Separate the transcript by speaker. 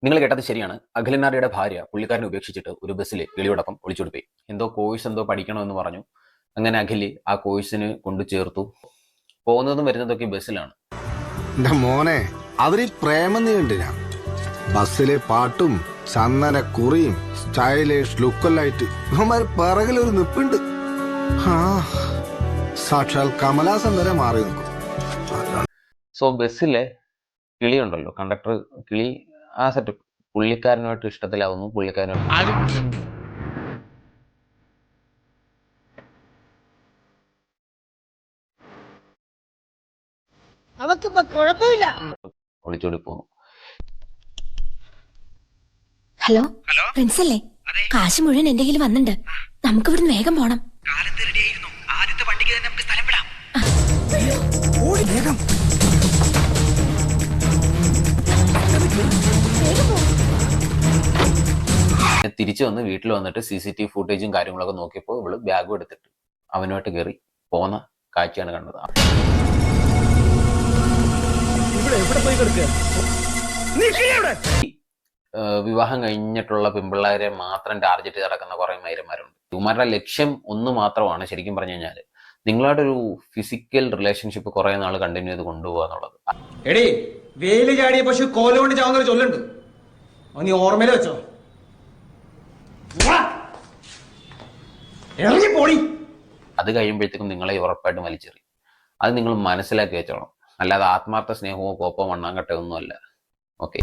Speaker 1: നിങ്ങൾ കേട്ടത് ശരിയാണ്. അഖിലനാരിയുടെ ഭാര്യ പുള്ളിക്കാരനെ ഉപേക്ഷിച്ചിട്ട് ഒരു ബസ്സിൽ കിളിയോടൊപ്പം ഒളിച്ചോടിപ്പോയി. എന്തോ കോഴ്സ് പഠിക്കണമെന്ന് പറഞ്ഞു. അങ്ങനെ അഖില് ആ കോഴ്സിന് കൊണ്ടു ചേർത്തു. പോകുന്നതും വരുന്നതൊക്കെ ബസ്സിലാണ്.
Speaker 2: മോനെ അവര് പ്രേമം നീണ്ടില്ല. ബസ്സിലെ പാട്ടും ചന്ദന കുറിയും സ്റ്റൈലിഷ് ലുക്കെല്ലായിട്ട് ഇവന്മാര് പിറകിലൊരു നിപ്പുണ്ട്. സാക്ഷാൽ കമലാസൻ വരെ മാറി നിൽക്കും.
Speaker 1: സോ ബസ്സിലെ കിളിയുണ്ടല്ലോ, കണ്ടക്ടർ കിളി, ആ സെറ്റ് പുള്ളിക്കാരനുമായിട്ട് ഇഷ്ടത്തിലാവുന്നു. ഒളിച്ചോടി പോകുന്നു.
Speaker 3: ഹലോ പ്രിൻസ് അല്ലേ? കാശ് മുഴുവൻ എന്റെ കയ്യിൽ വന്നിട്ടുണ്ട്. നമുക്ക് ഇവിടുന്ന് വേഗം പോണം.
Speaker 1: തിരിച്ചു വന്ന് വീട്ടിൽ വന്നിട്ട് CCTV ഫുട്ടേജും കാര്യങ്ങളൊക്കെ നോക്കിയപ്പോൾ ഇവള് ബാഗും എടുത്തിട്ട് അവനുമായിട്ട് കയറി പോകുന്ന കാഴ്ചയാണ് കണ്ടത്. വിവാഹം കഴിഞ്ഞിട്ടുള്ള പെൺപിള്ളേരെ മാത്രം ടാർഗറ്റ് നടക്കുന്ന കുറെ മൈരന്മാരുണ്ട്. ഇവന്മാരുടെ ലക്ഷ്യം ഒന്ന് മാത്രമാണ്, ശരിക്കും പറഞ്ഞു കഴിഞ്ഞാൽ നിങ്ങളായിട്ടൊരു ഫിസിക്കൽ റിലേഷൻഷിപ്പ് കുറെ നാൾ കണ്ടിന്യൂ ചെയ്ത് കൊണ്ടുപോകുക എന്നുള്ളത്.
Speaker 4: എടീ, വേലി ചാടിയ പശു കോലുകൊണ്ട് ചാവുന്നൊരു ചൊല്ലുണ്ട്, നീ ഓർമ്മയിൽ വെച്ചോ.
Speaker 1: അത് കഴിയുമ്പോഴത്തേക്കും നിങ്ങളെ ഉറപ്പായിട്ടും വലിച്ചെറിയും. അത് നിങ്ങൾ മനസ്സിലാക്കി വെച്ചോണം. അല്ലാതെ ആത്മാർത്ഥ സ്നേഹമോ കോപ്പോ മണ്ണാങ്കട്ടയോ ഒന്നുമല്ല. ഓക്കെ.